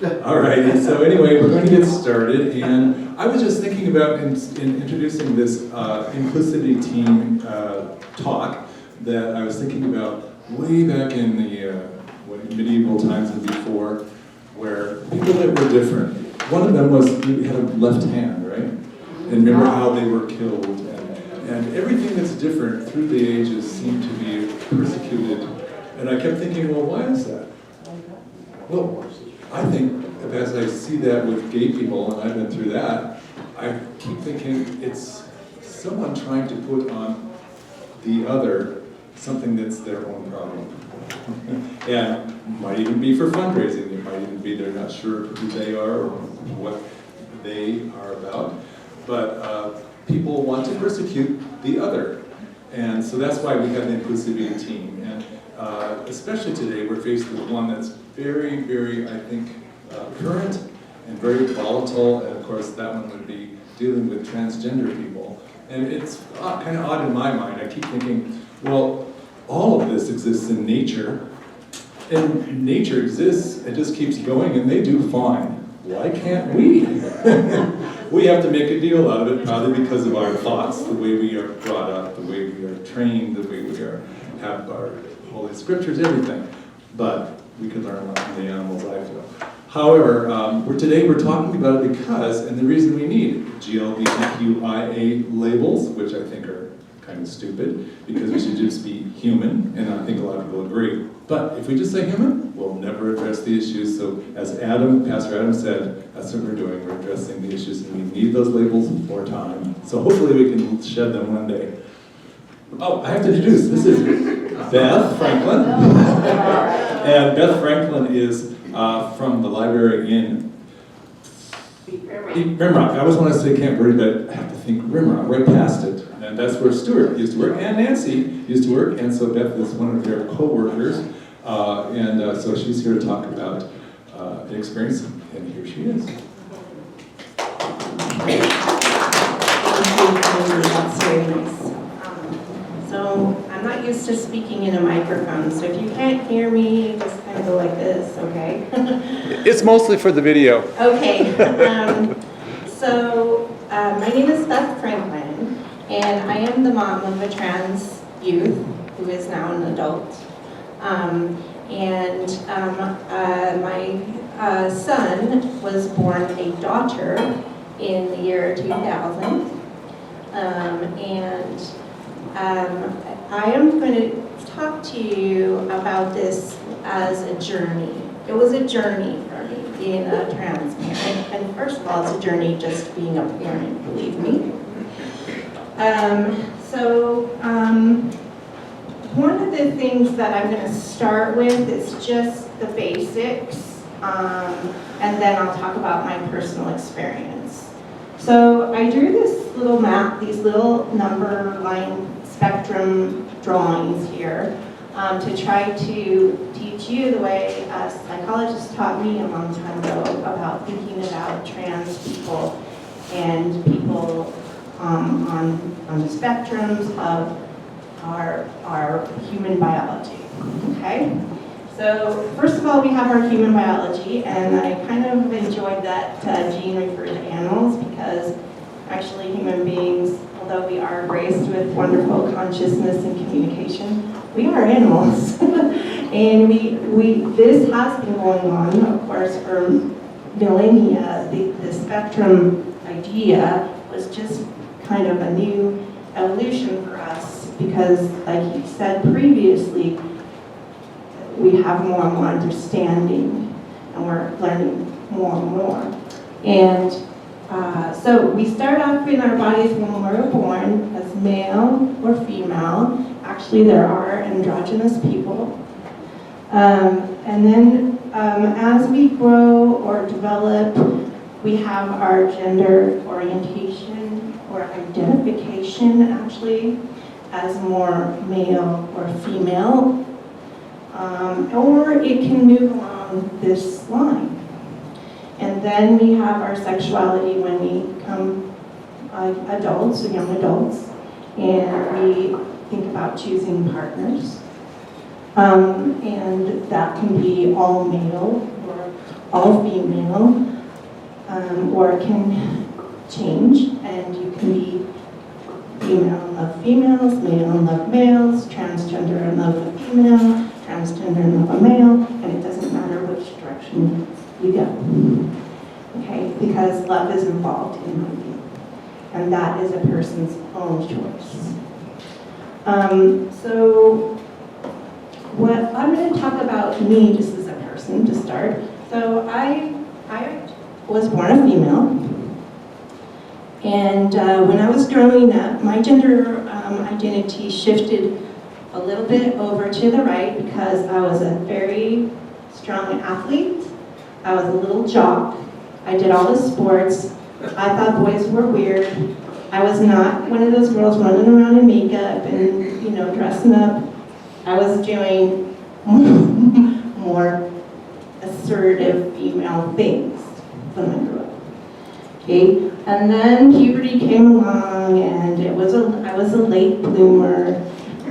All right, so anyway, we're going to get started, and I was just thinking about in introducing this inclusivity team talk that I was thinking about way back in the medieval times and before, where people that were different. One of them was, he had a left hand, right? And remember how they were killed, and everything that's different through the ages seemed to be persecuted. And I kept thinking, well, why is that? Well, I think as I see that with gay people, and I've been through that, I keep thinking it's someone trying to put on the other something that's their own problem. And might even be for fundraising, it might even be they're not sure who they are or what they are about. But people want to persecute the other. And so that's why we have the inclusivity team. And especially today, we're faced with one that's very, very, I think, current and very volatile. And of course, that one would be dealing with transgender people. And it's kind of odd in my mind. I keep thinking, well, all of this exists in nature. And nature exists, it just keeps going, and they do fine. Why can't we? We have to make a deal out of it, probably because of our thoughts, the way we are brought up, the way we are trained, the way we have our holy scriptures, everything. But we could learn a lot from the animals, I feel. However, today we're talking about it because, and the reason we need GLBTQIA labels, which I think are kind of stupid, because we should just be human, and I think a lot of people agree. But if we just say human, we'll never address the issues. So as Pastor Adam said, that's what we're doing. We're addressing the issues, and we need those labels for time. So hopefully we can shed them one day. Oh, I have to introduce. This is Beth Franklin. And Beth Franklin is from the library in Rimrock. I always want to say Camp Verde, but I have to think Rimrock, right past it. And that's where Stuart used to work, and Nancy used to work, and so Beth is one of their co-workers. So she's here to talk about an experience, and here she is. That's very nice. So I'm not used to speaking in a microphone, so if you can't hear me, just kind of go like this, okay? It's mostly for the video. Okay. My name is Beth Franklin, and I am the mom of a trans youth who is now an adult. My son was born a daughter in the year 2000. I am going to talk to you about this as a journey. It was a journey for me, being a trans parent. And first of all, it's a journey just being a parent, believe me. One of the things that I'm going to start with is just the basics, and then I'll talk about my personal experience. So I drew this little map, these little number line spectrum drawings here, to try to teach you the way a psychologist taught me a long time ago about thinking about trans people and people on the spectrums of our human biology, okay? So first of all, we have our human biology, and I kind of enjoyed that Jean referred to animals, because actually human beings, although we are graced with wonderful consciousness and communication, we are animals. And this has been going on, of course, for millennia. The spectrum idea was just kind of a new evolution for us, because like you said previously, we have more and more understanding, and we're learning more and more. And so we start off in our bodies when we're born as male or female. Actually, there are androgynous people. And then as we grow or develop, we have our gender orientation or identification, actually, as more male or female. Or it can move along this line. And then we have our sexuality when we become adults, young adults, and we think about choosing partners. And that can be all male all female, or it can change, and you can be female and love females, male and love males, transgender and love a female, transgender and love a male, and it doesn't matter which direction you go. Okay, because love is involved in my view, and that is a person's own choice. So what I'm going to talk about me just as a person to start. So I was born a female, and when I was growing up, my gender identity shifted a little bit over to the right because I was a very strong athlete. I was a little jock. I did all the sports. I thought boys were weird. I was not one of those girls running around in makeup and, dressing up. I was doing more assertive female things when I grew up. Okay, and then puberty came along, and I was a late bloomer,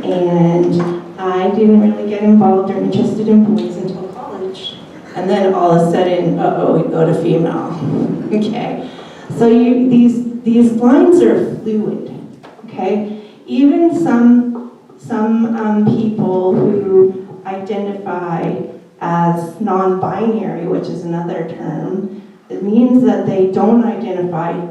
and I didn't really get involved or interested in boys until college. And then all of a sudden, we go to female. Okay, so these lines are fluid. Okay, even some people who identify as non-binary, which is another term, it means that they don't identify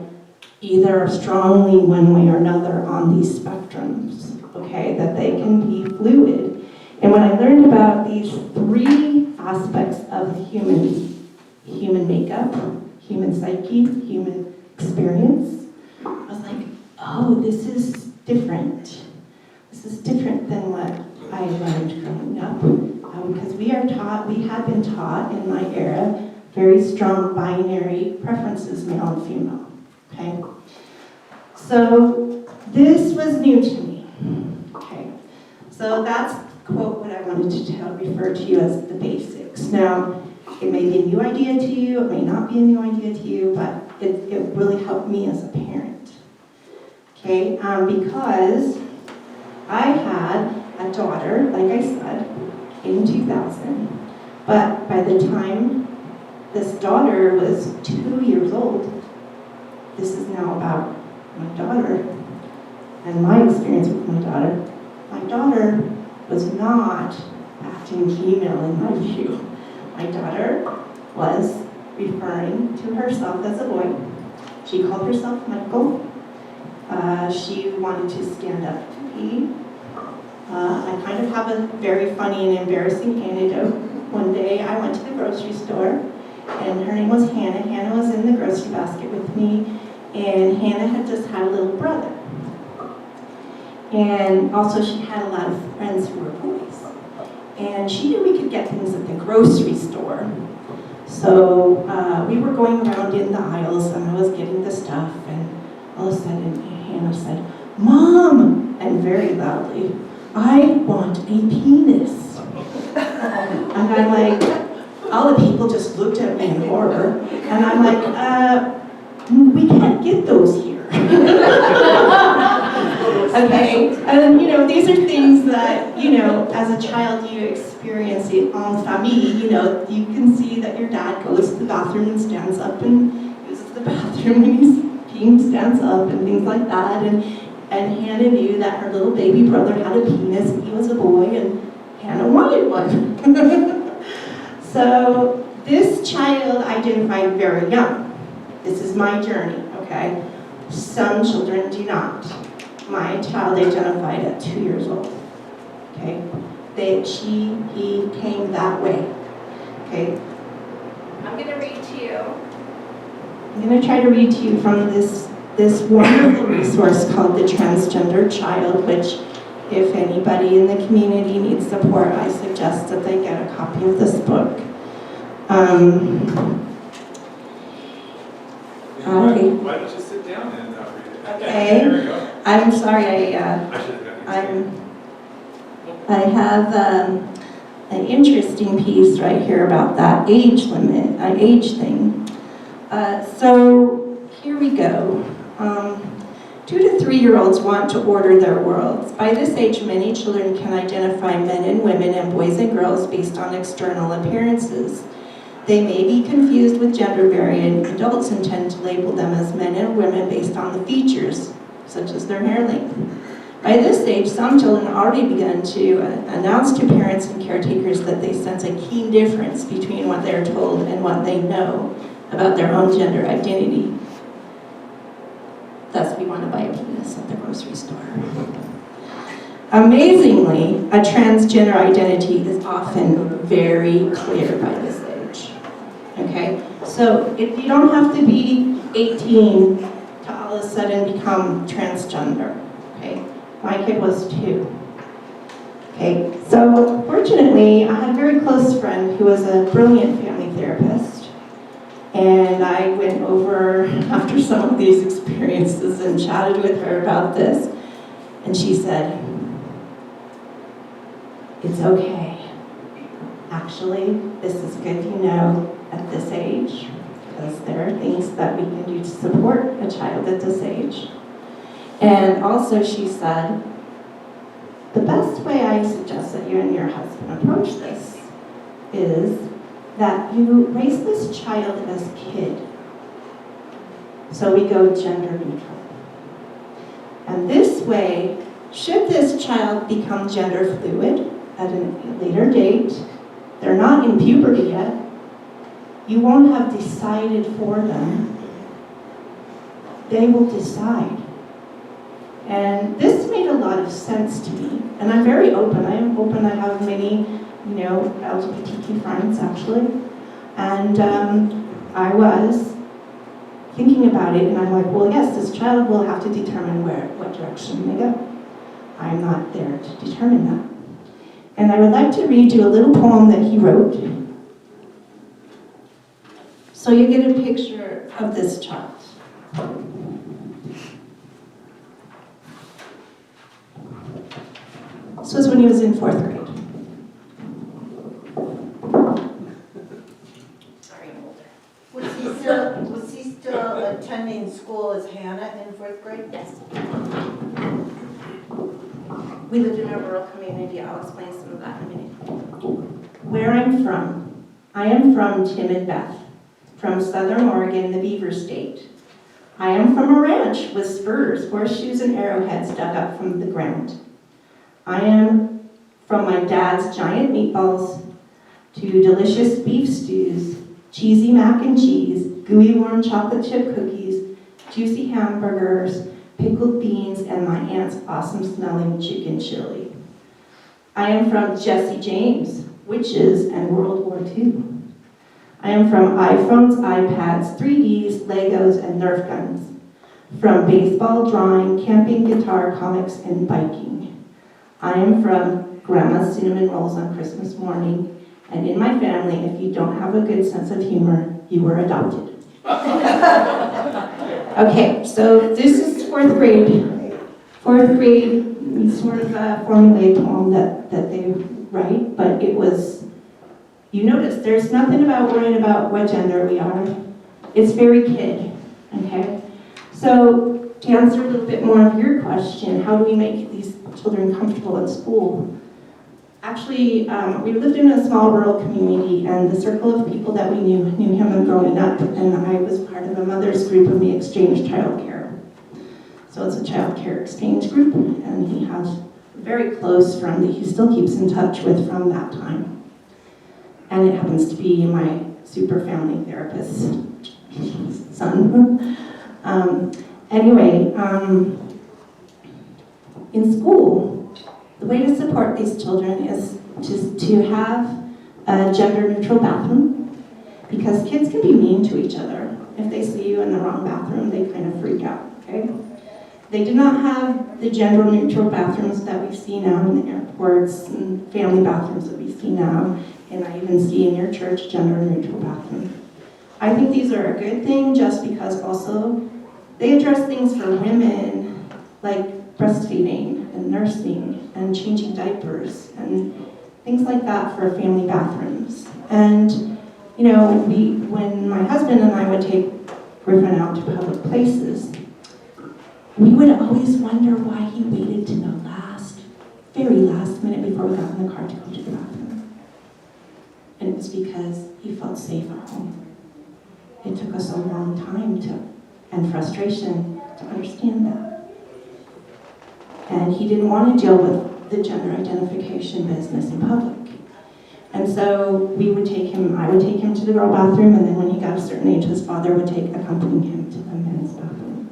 either strongly one way or another on these spectrums, okay, that they can be fluid. And when I learned about these three aspects of the human makeup, human psyche, human experience, I was like, oh, this is different. This is different than what I learned growing up. Because we have been taught in my era very strong binary preferences, male and female. Okay? So this was new to me. Okay? So that's, quote, what I wanted to refer to you as the basics. Now, it may be a new idea to you, it may not be a new idea to you, but it really helped me as a parent. Okay? Because I had a daughter, like I said, in 2000, but by the time this daughter was 2 years old, this is now about my daughter and my experience with my daughter. My daughter was not acting female in my view. My daughter was referring to herself as a boy. She called herself Michael. She wanted to stand up to me. I kind of have a very funny and embarrassing anecdote. One day I went to the grocery store, and her name was Hannah. Hannah was in the grocery basket with me, and Hannah had just had a little brother. And also she had a lot of friends who were boys. And she knew we could get things at the grocery store. So we were going around in the aisles, and I was getting the stuff, and all of a sudden Hannah said, "Mom," and very loudly, "I want a penis." And I'm like, all the people just looked at me in horror. And I'm like, we can't get those here. Okay, and these are things that, as a child you experience it en famille. You can see that your dad goes to the bathroom and stands up and uses the bathroom when he's peeing, stands up and things like that. And Hannah knew that her little baby brother had a penis and he was a boy, and Hannah wanted one. So this child identified very young. This is my journey, okay? Some children do not. My child identified at 2 years old, okay? He came that way, okay? I'm gonna read to you. I'm gonna try to read to you from this wonderful resource called The Transgender Child, which if anybody in the community needs support, I suggest that they get a copy of this book. Why don't you sit down and read it? Okay. There we go. I'm sorry, I should have gotten you. I have an interesting piece right here about that age limit, age thing. So here we go. 2 to 3-year-olds want to order their worlds. By this age, many children can identify men and women and boys and girls based on external appearances. They may be confused with gender-variant adults and tend to label them as men and women based on the features, such as their hair length. By this age, some children already begun to announce to parents and caretakers that they sense a keen difference between what they're told and what they know about their own gender identity. Thus, we want to buy a penis at the grocery store. Amazingly, a transgender identity is often very clear by this age. Okay? So if you don't have to be 18 to all of a sudden become transgender. Okay? My kid was 2. Okay? So fortunately, I had a very close friend who was a brilliant family therapist. And I went over after some of these experiences and chatted with her about this. And she said, "It's okay. Actually, this is good to know at this age, because there are things that we can do to support a child at this age." And also she said, "The best way I suggest that you and your husband approach this is that you raise this child as kid." So we go gender neutral. And this way, should this child become gender fluid at a later date, they're not in puberty yet, you won't have decided for them. They will decide. And this made a lot of sense to me. And I'm very open. I am open. I have many, LGBTQ friends, actually. And I was thinking about it, and I'm like, well, yes, this child will have to determine what direction they go. I'm not there to determine that. And I would like to read you a little poem that he wrote. So you get a picture of this child. This was when he was in 4th grade. Sorry, I'm older. Was he still attending school as Hannah in 4th grade? Yes. We lived in a rural community. I'll explain some of that in a minute. Where I'm from. I am from Tim and Beth, from Southern Oregon, the Beaver State. I am from a ranch with spurs, horseshoes, and arrowheads dug up from the ground. I am from my dad's giant meatballs to delicious beef stews, cheesy mac and cheese, gooey warm chocolate chip cookies, juicy hamburgers, pickled beans, and my aunt's awesome smelling chicken chili. I am from Jesse James, witches, and World War II. I am from iPhones, iPads, 3Ds, Legos, and Nerf guns. From baseball, drawing, camping, guitar, comics, and biking. I am from Grandma's cinnamon rolls on Christmas morning, and in my family, if you don't have a good sense of humor, you were adopted. Okay, so this is 4th grade. 4th grade, sort of a formulaic poem that they write, but it was, you notice, there's nothing about worrying about what gender we are. It's very kid, okay? So to answer a little bit more of your question, how do we make these children comfortable at school? Actually, we lived in a small rural community, and the circle of people that we knew him growing up, and I was part of a mother's group of the exchange childcare. So it's a childcare exchange group, and he has a very close friend that he still keeps in touch with from that time. And it happens to be my super family therapist's son. In school, the way to support these children is to have a gender-neutral bathroom, because kids can be mean to each other. If they see you in the wrong bathroom, they kind of freak out, okay? They do not have the gender-neutral bathrooms that we see now in the airports and family bathrooms that we see now, and I even see in your church gender-neutral bathroom. I think these are a good thing just because also they address things for women like breastfeeding and nursing and changing diapers and things like that for family bathrooms. And when my husband and I would take Griffin out to public places, we would always wonder why he waited to the very last minute before we got in the car to go to the bathroom. And it was because he felt safe at home. It took us a long time and frustration to understand that. And he didn't want to deal with the gender identification business in public. And so I would take him to the girl bathroom, and then when he got a certain age, his father would accompany him to the men's bathroom.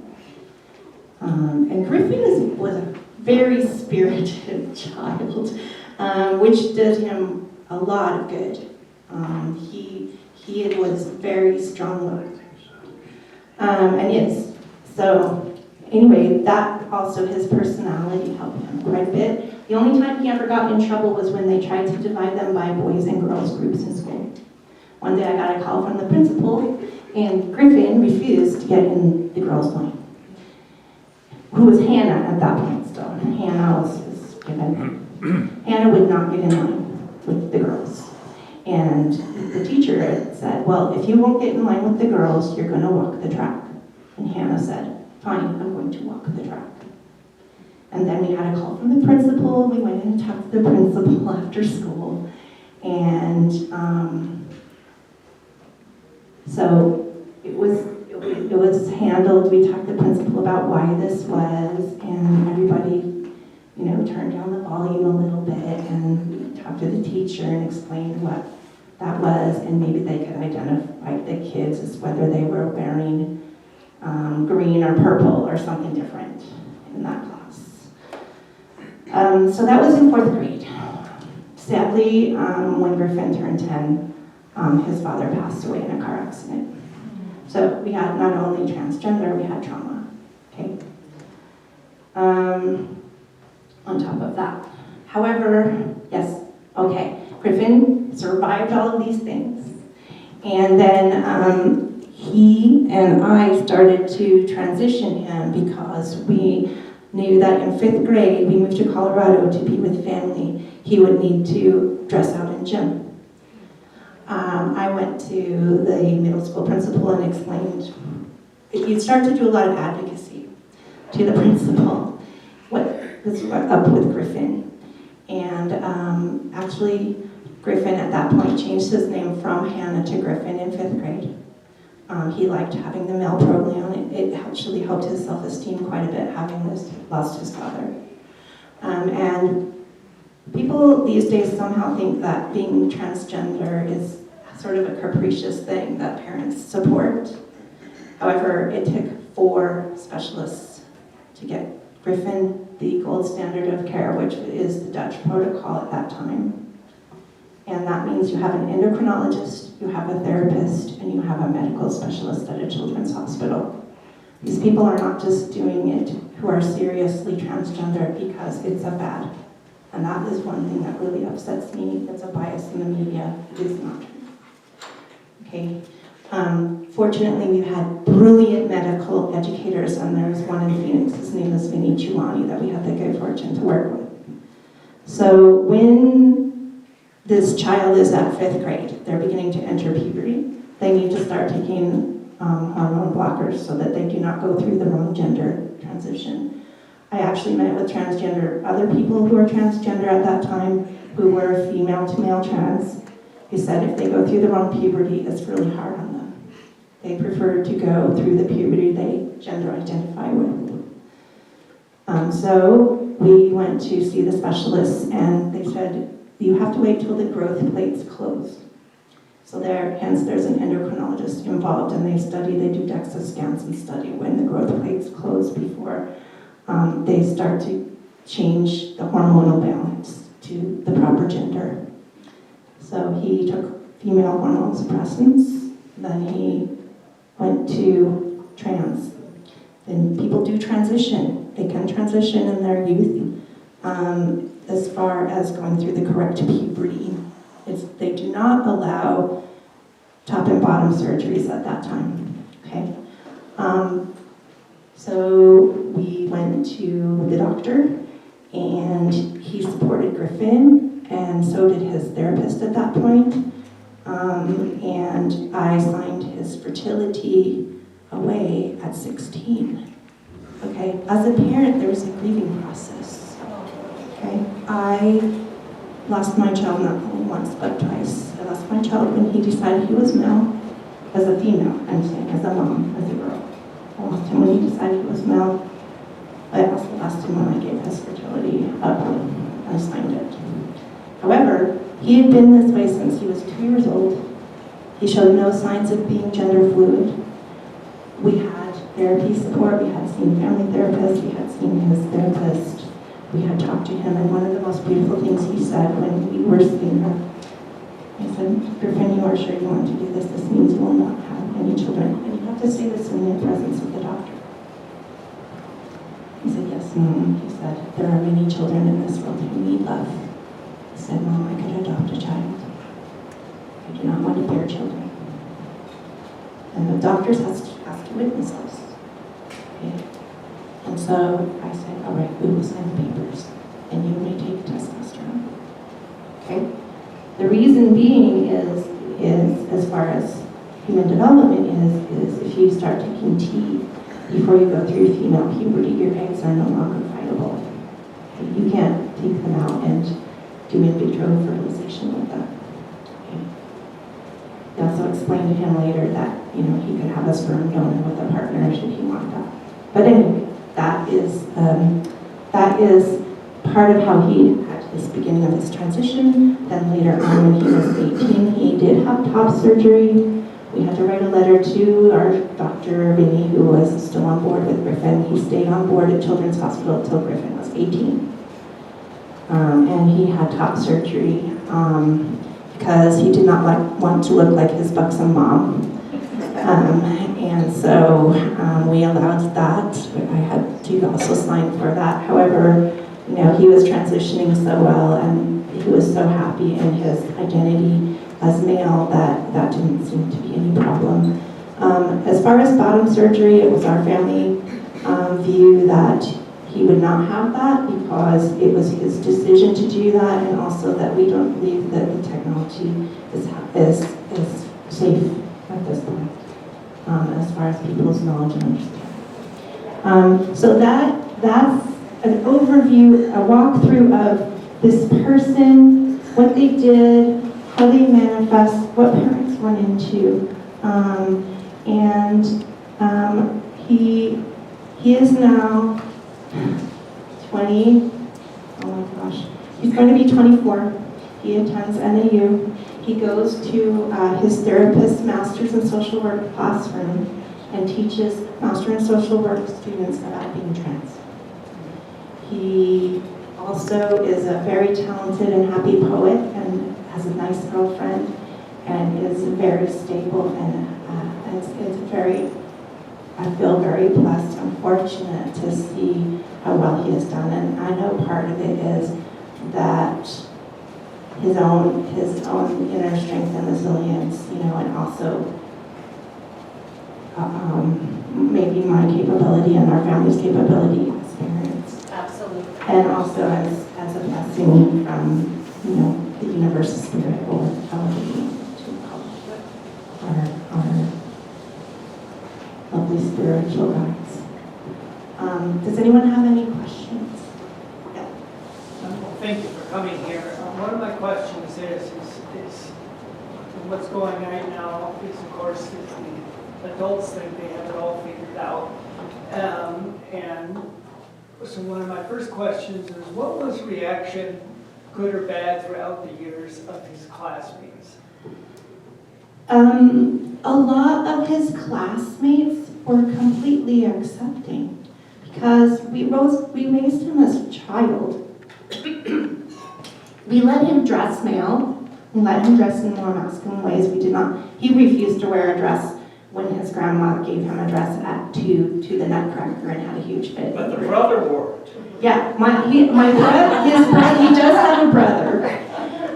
And Griffin was a very spirited child, which did him a lot of good. He was very strong-willed. And yes, so anyway, that also, his personality helped him quite a bit. The only time he ever got in trouble was when they tried to divide them by boys and girls groups in school. One day I got a call from the principal, and Griffin refused to get in the girls' line. Who was Hannah at that point still. Hannah was given. Hannah would not get in line with the girls. And the teacher said, well, if you won't get in line with the girls, you're going to walk the track. And Hannah said, fine, I'm going to walk the track. And then we had a call from the principal. We went in and talked to the principal after school. And so it was handled. We talked to the principal about why this was, and everybody, turned down the volume a little bit, and we talked to the teacher and explained what that was, and maybe they could identify the kids as whether they were wearing green or purple or something different in that class. So that was in 4th grade. Sadly, when Griffin turned 10, his father passed away in a car accident. So we had not only transgender, we had trauma. Okay. On top of that. However, yes, okay, Griffin survived all of these things. And then he and I started to transition him because we knew that in 5th grade, we moved to Colorado to be with family. He would need to dress out in gym. I went to the middle school principal and explained, you start to do a lot of advocacy to the principal, what was up with Griffin. And actually, Griffin at that point changed his name from Hannah to Griffin in 5th grade. He liked having the male pronoun. It actually helped his self-esteem quite a bit, having lost his father. And people these days somehow think that being transgender is sort of a capricious thing that parents support. However, it took 4 specialists to get Griffin the gold standard of care, which is the Dutch protocol at that time. And that means you have an endocrinologist, you have a therapist, and you have a medical specialist at a children's hospital. These people are not just doing it who are seriously transgender because it's a fad. And that is one thing that really upsets me. It's a bias in the media. It is not true. Okay. Fortunately, we've had brilliant medical educators, and there's one in Phoenix. His name is Vinny Chulani that we had the good fortune to work with. So when this child is at 5th grade, they're beginning to enter puberty, they need to start taking hormone blockers so that they do not go through the wrong gender transition. I actually met with other people who were transgender at that time, who were female to male trans, who said if they go through the wrong puberty, it's really hard on them. They prefer to go through the puberty they gender identify with. So we went to see the specialists, and they said, you have to wait till the growth plates close. So hence there's an endocrinologist involved, and they do DEXA scans and study when the growth plates close before they start to change the hormonal balance to the proper gender. So he took female hormone suppressants, then he went to trans. Then people do transition. They can transition in their youth as far as going through the correct puberty. They do not allow top and bottom surgeries at that time. Okay. So we went to the doctor, and he supported Griffin, and so did his therapist at that point. And I signed his fertility away at 16. Okay, as a parent, there was a grieving process. Okay, I lost my child not only once but twice. I lost my child when he decided he was male, as a female, I'm saying, as a mom, as a girl. I lost him when he decided he was male. I also lost him when I gave his fertility up. I signed it. However, he had been this way since he was 2 years old. He showed no signs of being gender fluid. We had therapy support, we had seen family therapists, we had seen his therapist, we had talked to him, and one of the most beautiful things he said when we were seeing him, he said, Griffin, you are sure you want to do this? This means you will not have any children. And you have to say this in the presence of the doctor. He said, yes, Mom. He said, there are many children in this world who need love. He said, Mom, I could adopt a child. I do not want to bear children. And the doctors have to witness this. Okay? And so I said, all right, we will sign the papers, and you may take testosterone. Okay? The reason being is as far as human development is if you start taking tea before you go through female puberty, your eggs are no longer viable. Okay? You can't take them out and do in vitro fertilization with them. He also explained to him later that, he could have a sperm donor with a partner should he want that. But anyway, that is part of how he had his beginning of his transition. Then later on, when he was 18, he did have top surgery. We had to write a letter to our Dr. Vinny, who was still on board with Griffin. He stayed on board at Children's Hospital until Griffin was 18. And he had top surgery because he did not want to look like his buxom mom. And so we allowed that. I had to also sign for that. However, he was transitioning so well and he was so happy in his identity as male that didn't seem to be any problem. As far as bottom surgery, it was our family view that he would not have that because it was his decision to do that, and also that we don't believe that the technology is safe at this point, as far as people's knowledge and understanding. So that's an overview, a walkthrough of this person, what they did, how they manifest, what parents run into, he is now 20, oh my gosh, he's going to be 24. He attends NAU. He goes to his therapist's master's in social work classroom and teaches master in social work students about being trans. He also is a very talented and happy poet and has a nice girlfriend and is very stable and it's very, I feel very blessed and fortunate to see how well he has done. And I know part of it is that his own inner strength and resilience, and also maybe my capability and our family's capability experience. Absolutely. And also as a blessing from, the universe spirit or however you want to call it, our lovely spiritual guides. Does anyone have any questions? Yeah. Well, thank you for coming here. One of my questions is what's going on right now is, of course, is the adults think they have it all figured out. And so one of my first questions is, what was reaction, good or bad, throughout the years of his classmates? A lot of his classmates were completely accepting because we raised him as a child. We let him dress male. We let him dress in more masculine ways. He refused to wear a dress when his grandma gave him a dress to the Nutcracker and had a huge fit. But the brother wore it. Yeah, his brother, he does have a brother.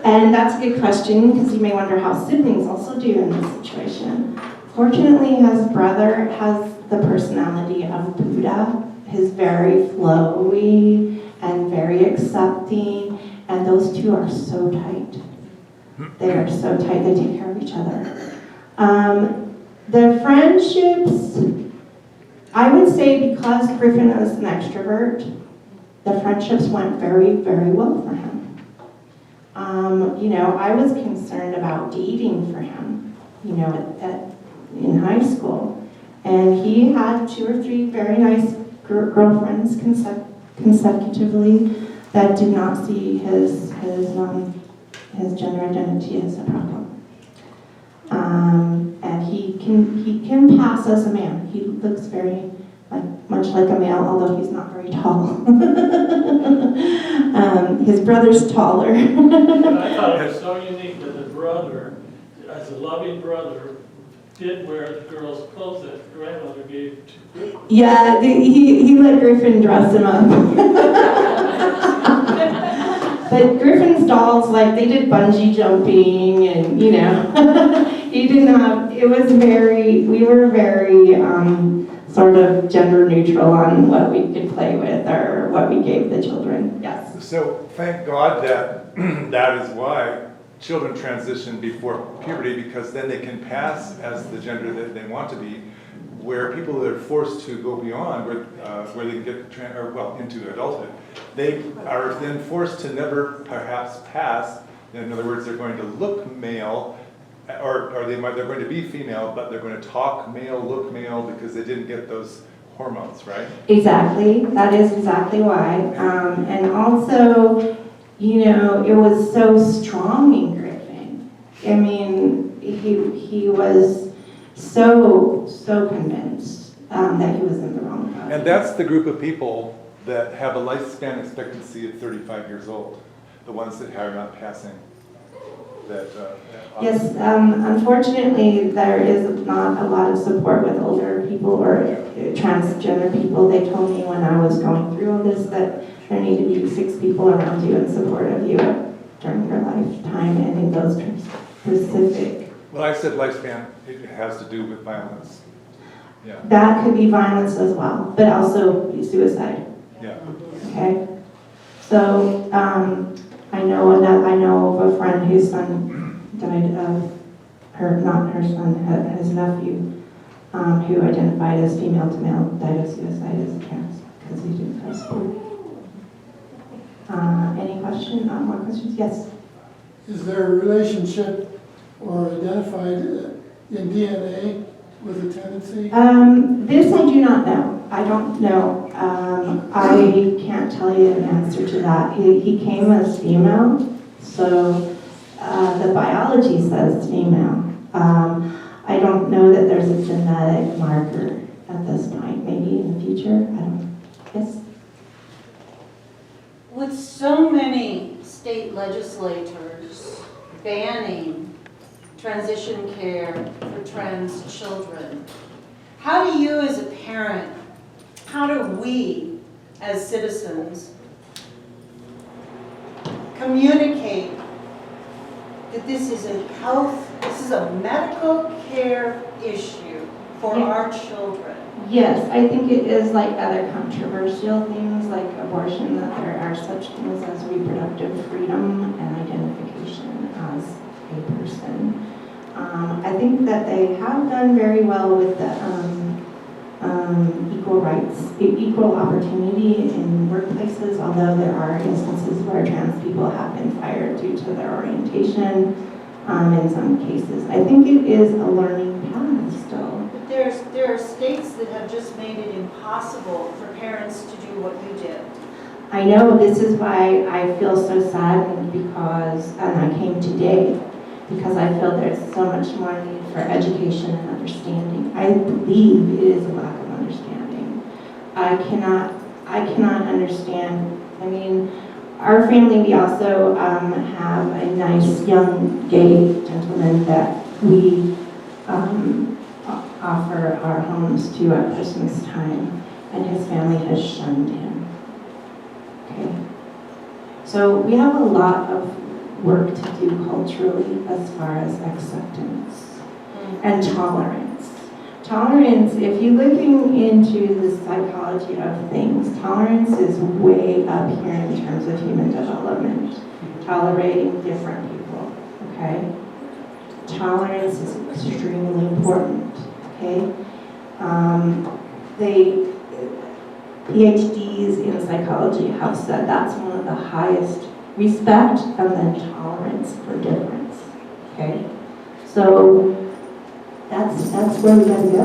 And that's a good question because you may wonder how siblings also do in this situation. Fortunately, his brother has the personality of Buddha. He's very flowy and very accepting, and those two are so tight. They are so tight, they take care of each other. The friendships, I would say because Griffin is an extrovert, the friendships went very, very well for him. I was concerned about dating for him, in high school. And he had 2 or 3 very nice girlfriends consecutively that did not see his gender identity as a problem. And he can pass as a man. He looks very much like a male, although he's not very tall. His brother's taller. And I thought it was so unique that the brother, as a loving brother, did wear the girl's clothes that the grandmother gave to Griffin. Yeah, he let Griffin dress him up. But Griffin's dolls, they did bungee jumping and, he didn't have, we were very sort of gender neutral on what we could play with or what we gave the children, yes. So thank God that that is why children transition before puberty, because then they can pass as the gender that they want to be, where people that are forced to go beyond where they can get into adulthood, they are then forced to never perhaps pass. In other words, they're going to look male, or they're going to be female, but they're going to talk male, look male, because they didn't get those hormones, right? Exactly, that is exactly why. And also, it was so strong in Griffin. I mean, he was so convinced that he was in the wrong body. And that's the group of people that have a lifespan expectancy of 35 years old, the ones that are not passing. Yes, unfortunately, there is not a lot of support with older people or transgender people. They told me when I was going through all this that there need to be 6 people around you in support of you during your lifetime and in those specific. Well, I said lifespan, it has to do with violence. Yeah. That could be violence as well, but also suicide. Yeah. Okay? So, I know of a friend whose son died of his nephew, who identified as female to male, died of suicide as a trans because he didn't have support. Any question? More questions? Yes. Is there a relationship or identified in DNA with a tendency? This I do not know. I don't know. I can't tell you an answer to that. He came as female, so the biology says female. I don't know that there's a genetic marker at this point. Maybe in the future. I don't know. Yes? With so many state legislators banning transition care for trans children, how do you as a parent, how do we as citizens communicate that this is a medical care issue for our children? Yes, I think it is like other controversial things like abortion, that there are such things as reproductive freedom and identification as a person. I think that they have done very well with the equal rights, equal opportunity in workplaces, although there are instances where trans people have been fired due to their orientation in some cases. I think it is a learning path still. But there are states that have just made it impossible for parents to do what you did. I know, this is why I feel so saddened and I came today, because I feel there's so much more need for education and understanding. I believe it is a lack of understanding. I cannot understand. I mean, our family, we also have a nice young gay gentleman that we offer our homes to at Christmas time, and his family has shunned him. Okay. So we have a lot of work to do culturally as far as acceptance and tolerance. Tolerance, if you're looking into the psychology of things, tolerance is way up here in terms of human development, tolerating different people, okay? Tolerance is extremely important, okay? PhDs in psychology have said that's one of the highest respect and then tolerance for difference, okay? So that's where we gotta go.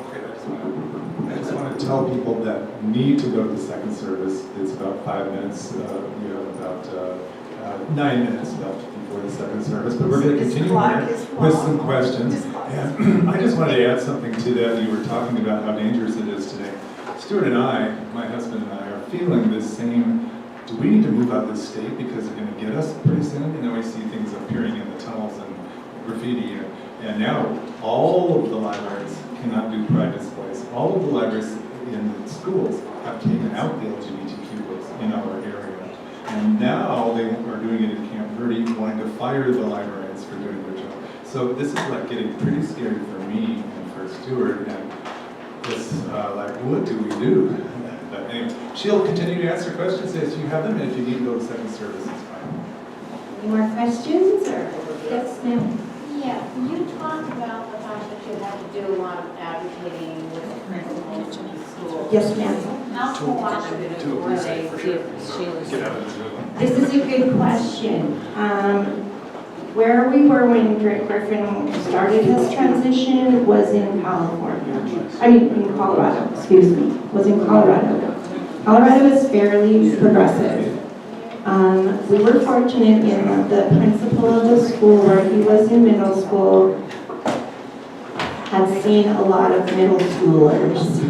Okay, I just want to tell people that need to go to the second service. It's about 5 minutes, you have about 9 minutes left before the second service, but we're going to continue here with some questions. And I just wanted to add something to that. You were talking about how dangerous it is today. Stuart and I, my husband and I, are feeling this same, do we need to move out of this state because they're going to get us pretty soon? You know, we see things appearing in the tunnels and graffiti, and now all of the libraries cannot do pride displays. All of the libraries in the schools have taken out the LGBTQ books in our area. And now they are doing it in Camp Verde, wanting to fire the librarians for doing their job. So this is like getting pretty scary for me and for Stuart, and it's like, what do we do? But anyway, she'll continue to answer questions as you have them, and if you need to go to second service, it's fine. Any more questions, or? Yes, ma'am. Yeah, you talked about the fact that you had to do a lot of advocating with the principals in schools. Yes, ma'am. How cooperative were they with Sheila's? This is a good question. Where we were when Griffin started his transition was in California. I mean, in Colorado, excuse me, was in Colorado. Colorado is fairly progressive. We were fortunate in that the principal of the school where he was in middle school had seen a lot of middle schoolers.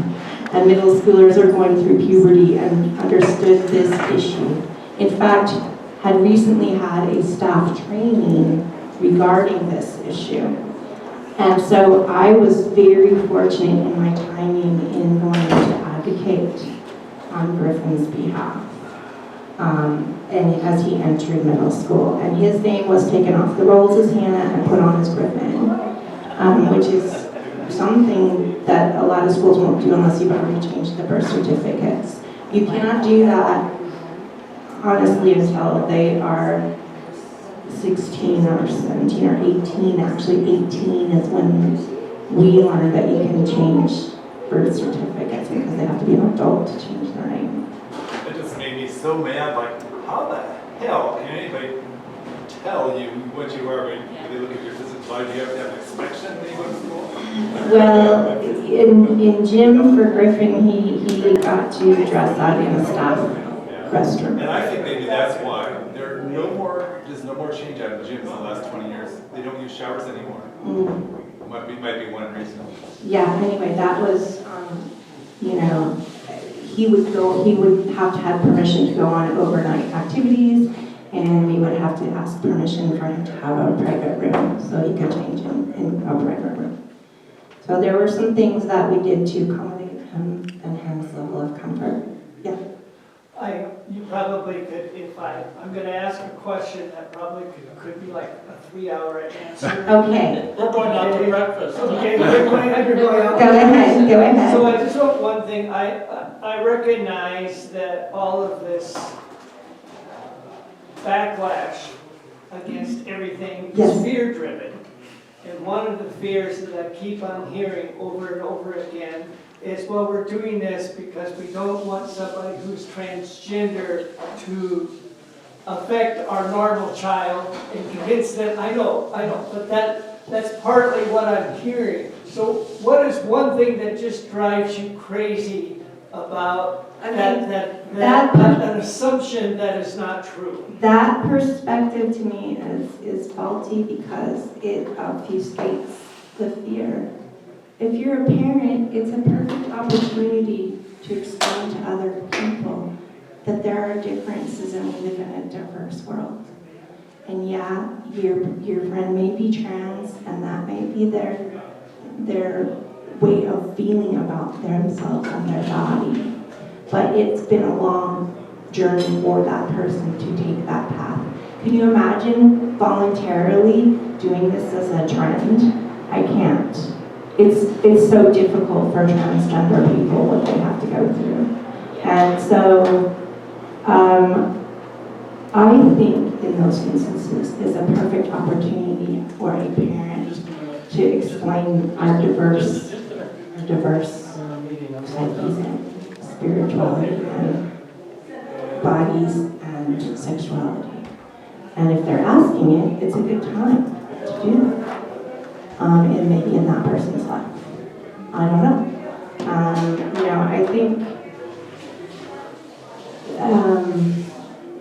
And middle schoolers are going through puberty and understood this issue. In fact, had recently had a staff training regarding this issue. And so I was very fortunate in my timing in going to advocate on Griffin's behalf. And as he entered middle school. And his name was taken off the rolls as Hannah and put on as Griffin, which is something that a lot of schools won't do unless you've already changed the birth certificates. You cannot do that, honestly, until they are 16 or 17 or 18. Actually, 18 is when we learn that you can change birth certificates because they have to be an adult to change their name. It just made me so mad, like, how the hell can anybody tell you what you are when they look at your physical body? Do you have to have an inspection when you go to school? Well, in gym for Griffin, he got to dress out in a staff restroom. And I think maybe that's why there's no more change out of gyms in the last 20 years. They don't use showers anymore. Might be one reason. Yeah, anyway, that was, he would have to have permission to go on overnight activities, and we would have to ask permission for him to have a private room, so he could change in a private room. So there were some things that we did to accommodate him and his level of comfort. Yeah. You probably could, I'm gonna ask a question that probably could be like a 3-hour answer. Okay. We're going out to breakfast. Okay, you're going out. Go ahead. So I just want one thing, I recognize that all of this backlash against everything is Yes. fear-driven. And one of the fears that I keep on hearing over and over again is, well, we're doing this because we don't want somebody who's transgender to affect our normal child and convince them. I know, but that's partly what I'm hearing. So what is one thing that just drives you crazy about an assumption that is not true? That perspective to me is faulty because it obfuscates the fear. If you're a parent, it's a perfect opportunity to explain to other people that there are differences and we live in a diverse world. And yeah, your friend may be trans and that may be their way of feeling about themselves and their body. But it's been a long journey for that person to take that path. Can you imagine voluntarily doing this as a trend? I can't. It's so difficult for transgender people what they have to go through. And so I think in those instances is a perfect opportunity for a parent to explain our diverse psyches and spirituality and bodies and sexuality. And if they're asking it, it's a good time to do that. And maybe in that person's life. I don't know. I think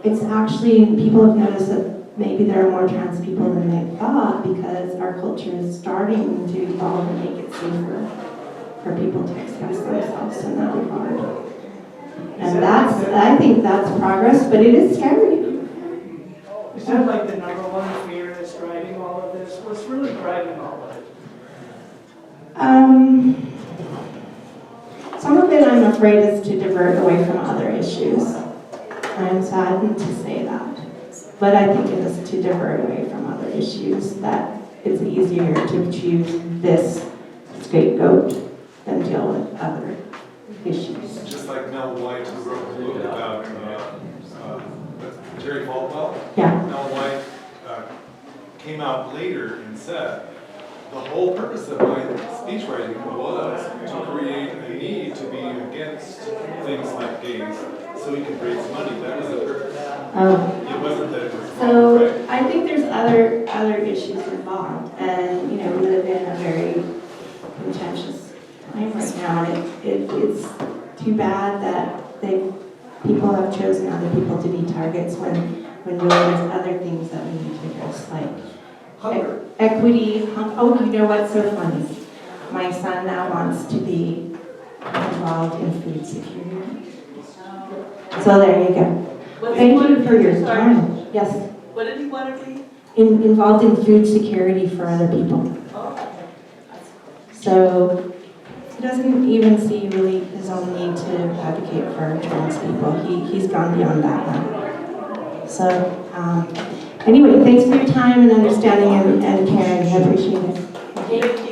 it's actually, people have noticed that maybe there are more trans people than they thought because our culture is starting to evolve and make it safer for people to express themselves in that regard. And I think that's progress, but it is scary. Is that like the number one fear that's driving all of this? What's really driving all of it? Some of it I'm afraid is to divert away from other issues. I'm saddened to say that. But I think it is to divert away from other issues, that it's easier to choose this scapegoat than deal with other issues. Just like Mel White, who wrote a book about Jerry Falwell. Yeah. Mel White came out later and said, the whole purpose of my speech writing was to create a need to be against things like gays so he could raise money. That was the purpose. It wasn't that it was So right. I think there's other issues involved, and we live in a very contentious time right now, and it's too bad that people have chosen other people to be targets when really there's other things that we need to address, like equity. Oh, you know what's so funny? My son now wants to be involved in food security. So there you go. Thank you for your time. Yes. What did he want to be? Involved in food security for other people. So he doesn't even see really his own need to advocate for trans people. He's gone beyond that now. So anyway, thanks for your time and understanding and caring. I appreciate it.